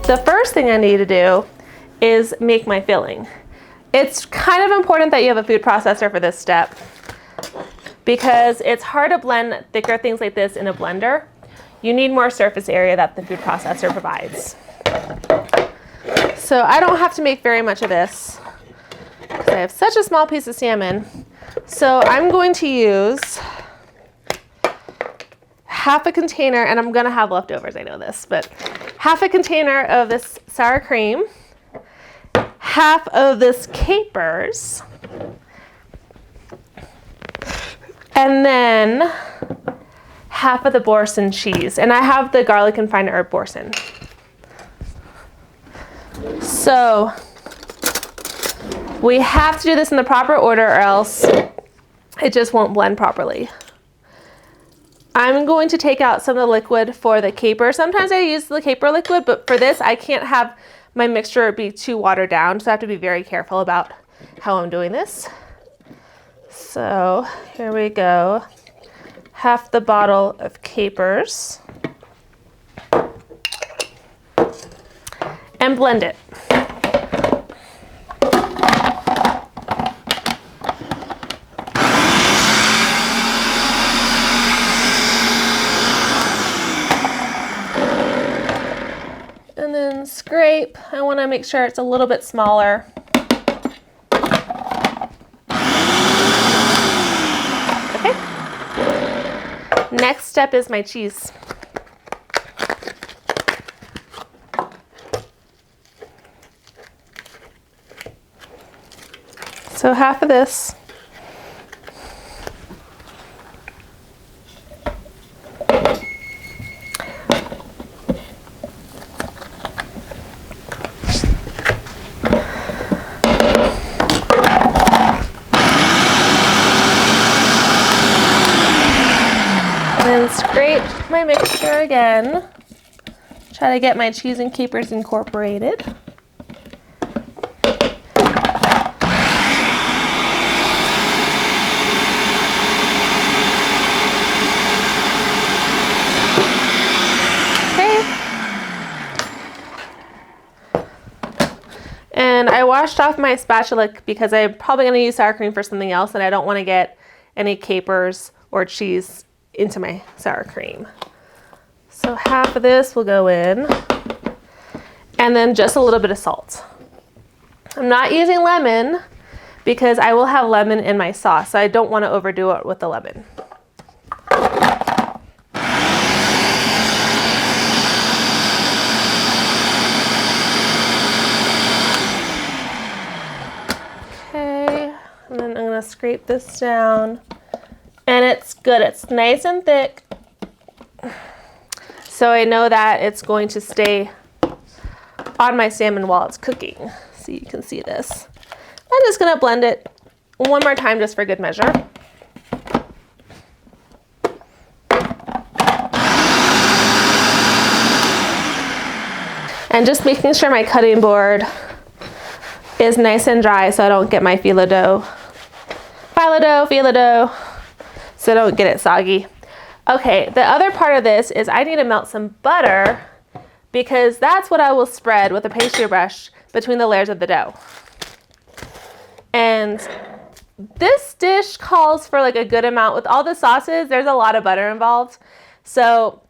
The first thing I need to do is make my filling. It's kind of important that you have a food processor for this step because it's hard to blend thicker things like this in a blender. You need more surface area that the food processor provides. So I don't have to make very much of this because I have such a small piece of salmon. So I'm going to use half a container, and I'm gonna have leftovers, I know this, but half a container of this sour cream, half of this capers, and then half of the Boursin cheese. And I have the garlic and fine herb Boursin. So we have to do this in the proper order or else it just won't blend properly. I'm going to take out some of the liquid for the caper. Sometimes I use the caper liquid, but for this I can't have my mixture be too watered down, so I have to be very careful about how I'm doing this. So here we go. Half the bottle of capers. And blend it. And then scrape. I want to make sure it's a little bit smaller. Okay. Next step is my cheese. So half of this. And then scrape my mixture again. Try to get my cheese and capers incorporated. And I washed off my spatula because I'm probably going to use sour cream for something else, and I don't want to get any capers or cheese into my sour cream. So half of this will go in, and then just a little bit of salt. I'm not using lemon because I will have lemon in my sauce, so I don't want to overdo it with the lemon. And then I'm going to scrape this down, and it's good. It's nice and thick, so I know that it's going to stay on my salmon while it's cooking. So you can see this. I'm just going to blend it one more time just for good measure. And just making sure my cutting board is nice and dry so I don't get my phyllo dough, so I don't get it soggy. Okay, the other part of this is I need to melt some butter because that's what I will spread with a pastry brush between the layers of the dough. And this dish calls for like a good amount. With all the sauces, there's a lot of butter involved. So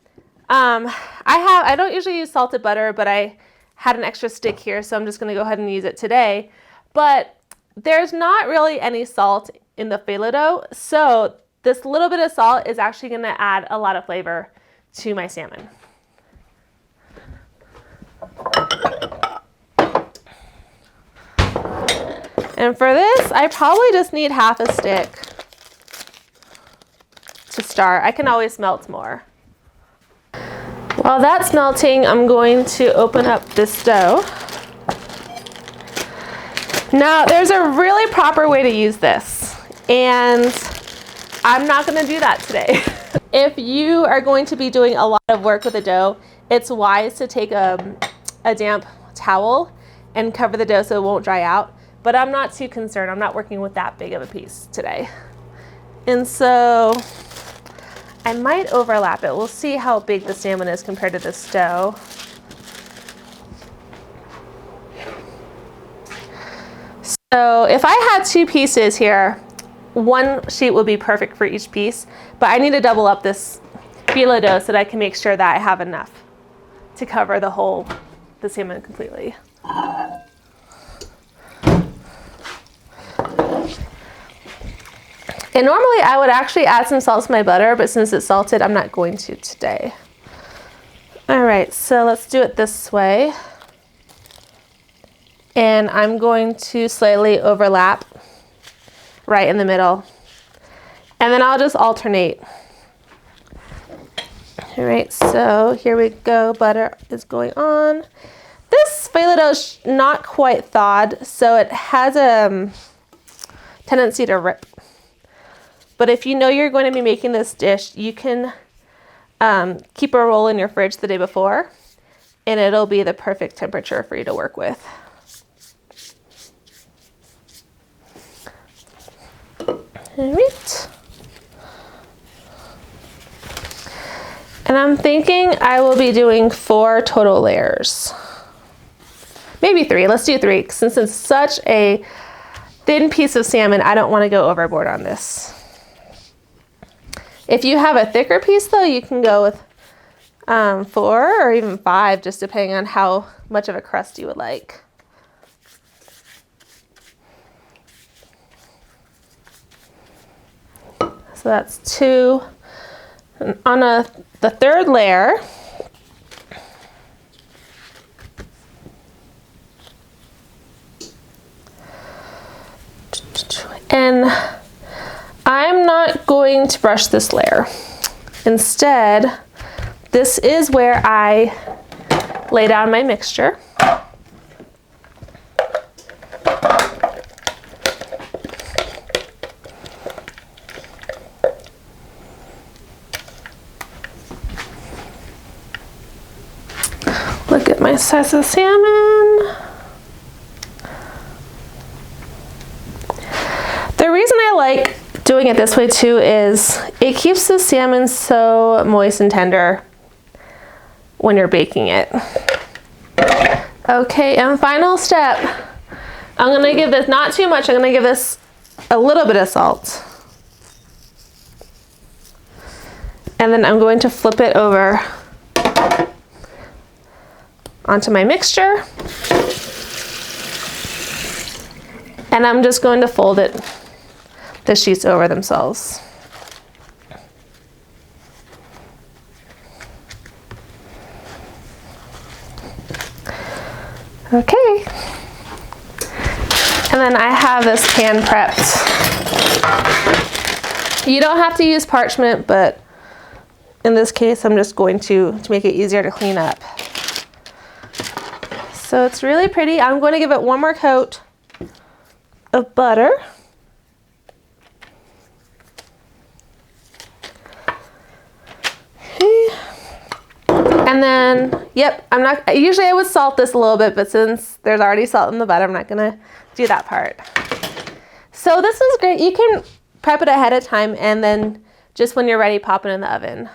I don't usually use salted butter, but I had an extra stick here, so I'm just going to go ahead and use it today. But there's not really any salt in the phyllo dough, so this little bit of salt is actually going to add a lot of flavor to my salmon. And for this, I probably just need half a stick to start. I can always melt more. While that's melting, I'm going to open up this dough. Now, there's a really proper way to use this, and I'm not going to do that today. If you are going to be doing a lot of work with the dough, it's wise to take a damp towel and cover the dough so it won't dry out. But I'm not too concerned. I'm not working with that big of a piece today. And so I might overlap it. We'll see how big the salmon is compared to this dough. So if I had 2 pieces here, one sheet would be perfect for each piece, but I need to double up this Filo dough so that I can make sure that I have enough to cover the salmon completely. And normally I would actually add some salt to my butter, but since it's salted, I'm not going to today. All right, so let's do it this way. And I'm going to slightly overlap right in the middle. And then I'll just alternate. All right, so here we go. Butter is going on. This Filo dough is not quite thawed, so it has a tendency to rip. But if you know you're going to be making this dish, you can keep a roll in your fridge the day before, and it'll be the perfect temperature for you to work with. All right. And I'm thinking I will be doing 4 total layers. Maybe 3. Let's do 3. Since it's such a thin piece of salmon, I don't want to go overboard on this. If you have a thicker piece though, you can go with 4 or even 5, just depending on how much of a crust you would like. So that's 2. And on the 3rd layer, and I'm not going to brush this layer. Instead, this is where I lay down my mixture. Look at my size of salmon. The reason I like doing it this way too is it keeps the salmon so moist and tender when you're baking it. Okay, and final step. I'm gonna give this, not too much, I'm gonna give this a little bit of salt. And then I'm going to flip it over onto my mixture. And I'm just going to fold the sheets over themselves. Okay. And then I have this pan prepped. You don't have to use parchment, but in this case, I'm just going to make it easier to clean up. So it's really pretty. I'm going to give it one more coat of butter. Okay. And then, yep, usually I would salt this a little bit, but since there's already salt in the butter, I'm not gonna do that part. So this is great. You can prep it ahead of time and then just when you're ready, pop it in the oven.